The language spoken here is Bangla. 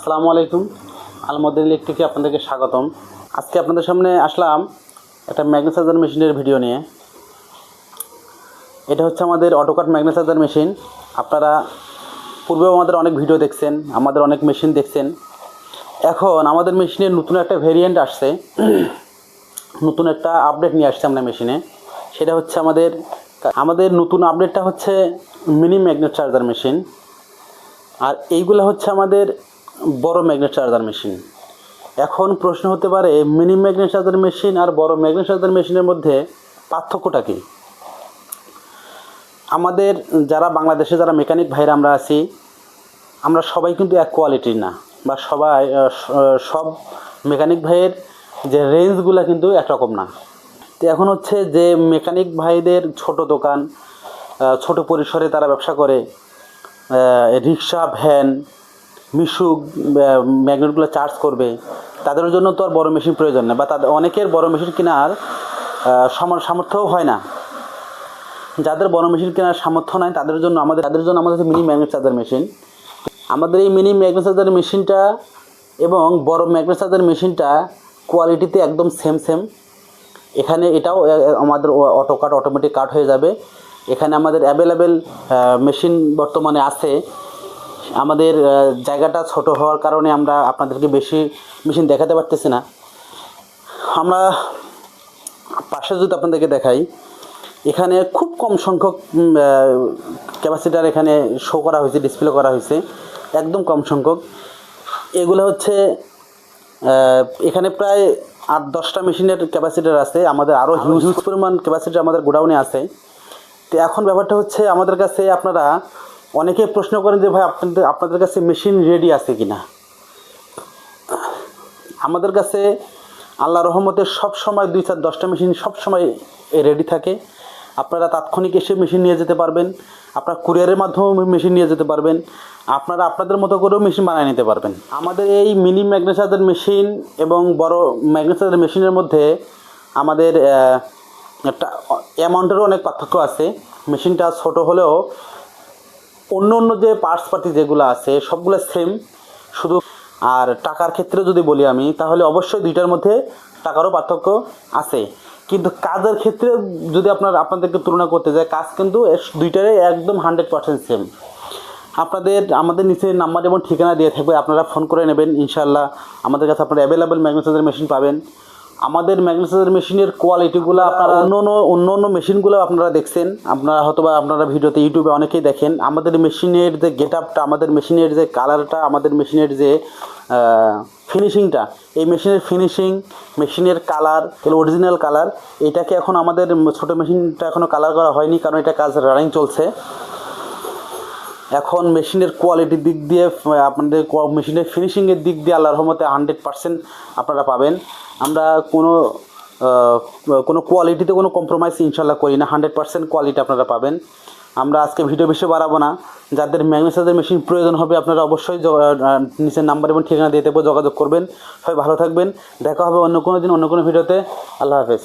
আসসালামু আলাইকুম। আলমদিন ইলেকট্রিকে আপনাদেরকে স্বাগতম। আজকে আপনাদের সামনে আসলাম একটা ম্যাগনেসাইজার মেশিনের ভিডিও নিয়ে। এটা হচ্ছে আমাদের অটোকাট ম্যাগনেসাইজার মেশিন। আপনারা পূর্বেও আমাদের অনেক ভিডিও দেখছেন, আমাদের অনেক মেশিন দেখছেন। এখন আমাদের মেশিনের নতুন একটা ভেরিয়েন্ট আসছে, নতুন একটা আপডেট নিয়ে আসছে আমরা মেশিনে। সেটা হচ্ছে আমাদের নতুন আপডেটটা হচ্ছে মিনি ম্যাগনেট চার্জার মেশিন, আর এইগুলো হচ্ছে আমাদের বড় ম্যাগনেট চার্জার মেশিন। এখন প্রশ্ন হতে পারে মিনি ম্যাগনেট চার্জার মেশিন আর বড় ম্যাগনেট চার্জার মেশিনের মধ্যে পার্থক্যটা কী? আমাদের যারা বাংলাদেশে যারা মেকানিক ভাইরা আমরা আছি, আমরা সবাই কিন্তু এক কোয়ালিটির না, বা সব মেকানিক ভাইয়ের যে রেঞ্জগুলো কিন্তু একরকম না। তো এখন হচ্ছে যে মেকানিক ভাইদের ছোট দোকান, ছোট পরিসরে তারা ব্যবসা করে, রিক্সা, ভ্যান, মিশুক ম্যাগনেটগুলো চার্জ করবে, তাদের জন্য তো আর বড় মেশিন প্রয়োজন না, বা তাদের অনেকের বড় মেশিন কেনার সামর্থ্যও হয় না। যাদের বড় মেশিন কেনার সামর্থ্য নাই তাদের জন্য আমাদের মিনি ম্যাগনেট চার্জার মেশিন। আমাদের এই মিনি ম্যাগনেট চার্জার মেশিনটা এবং বড় ম্যাগনেট চার্জার মেশিনটা কোয়ালিটিতে একদম সেম। এখানে এটাও আমাদের অটোমেটিক কাট হয়ে যাবে। এখানে আমাদের অ্যাভেলেবেল মেশিন বর্তমানে আছে। আমাদের জায়গাটা ছোট হওয়ার কারণে আমরা আপনাদেরকে বেশি মেশিন দেখাতে পারতেছি না। আমরা পাশে যদি আপনাদেরকে দেখাই, এখানে খুব কম সংখ্যক ক্যাপাসিটার এখানে শো করা হয়েছে, ডিসপ্লে করা হয়েছে, একদম কম সংখ্যক। এগুলো হচ্ছে এখানে প্রায় 8-10টা মেশিনের ক্যাপাসিটার আছে। আমাদের আরও হিউজ পরিমাণ ক্যাপাসিটার আমাদের গোডাউনে আছে। তো এখন ব্যাপারটা হচ্ছে আমাদের কাছে আপনারা অনেকে প্রশ্ন করেন যে ভাই আপনাদের কাছে মেশিন রেডি আছে কি না। আমাদের কাছে আল্লাহর রহমতে সবসময় 2-4-10টা মেশিন সবসময় রেডি থাকে। আপনারা তাৎক্ষণিক এসে মেশিন নিয়ে যেতে পারবেন, আপনার কুরিয়ারের মাধ্যমেও মেশিন নিয়ে যেতে পারবেন, আপনারা আপনাদের মতো করেও মেশিন বানিয়ে নিতে পারবেন। আমাদের এই মিনি ম্যাগনেট চার্জার মেশিন এবং বড় ম্যাগনেট চার্জার মেশিনের মধ্যে আমাদের একটা অ্যামাউন্টেরও অনেক পার্থক্য আছে। মেশিনটা ছোট হলেও অন্য যে পার্টস পাতি যেগুলো আছে সবগুলো সেম, শুধু আর টাকার ক্ষেত্রে যদি বলি আমি, তাহলে অবশ্যই দুইটার মধ্যে টাকারও পার্থক্য আছে। কিন্তু কাজের ক্ষেত্রে যদি আপনাদেরকে তুলনা করতে যায়, কাজ কিন্তু দুইটারই একদম 100% সেম। আমাদের নিচে নাম্বার এবং ঠিকানা দিয়ে থাকবে, আপনারা ফোন করে নেবেন। ইনশাআল্লাহ আমাদের কাছে আপনারা অ্যাভেলেবেল ম্যাগনেট চার্জার মেশিন পাবেন। আমাদের ম্যাগনেট চার্জার মেশিনের কোয়ালিটিগুলো আপনারা অন্য মেশিনগুলো আপনারা দেখছেন, আপনারা ভিডিওতে ইউটিউবে অনেকেই দেখেন। আমাদের মেশিনের যে গেট আপটা, আমাদের মেশিনের যে কালারটা, আমাদের মেশিনের যে ফিনিশিংটা, এই মেশিনের ফিনিশিং, মেশিনের কালার, অরিজিনাল কালার, এটাকে এখন আমাদের ছোট মেশিনটা এখনও কালার করা হয়নি, কারণ এটা কাজ রানিং চলছে। এখন মেশিনের কোয়ালিটির দিক দিয়ে, আপনাদের মেশিনের ফিনিশিংয়ের দিক দিয়ে আল্লাহর রহমতে 100% আপনারা পাবেন। আমরা কোনো কোয়ালিটিতে কোনো কম্প্রোমাইজ ইনশাল্লাহ করি না, 100% কোয়ালিটি আপনারা পাবেন। আমরা আজকে ভিডিও বেশি বাড়াবো না। যাদের ম্যাগনেট চার্জার মেশিন প্রয়োজন হবে আপনারা অবশ্যই নিচের নাম্বার এবং ঠিকানা দিয়ে দেবো, যোগাযোগ করবেন। সবাই ভালো থাকবেন। দেখা হবে অন্য কোনো দিন অন্য কোনো ভিডিওতে। আল্লাহ হাফেজ।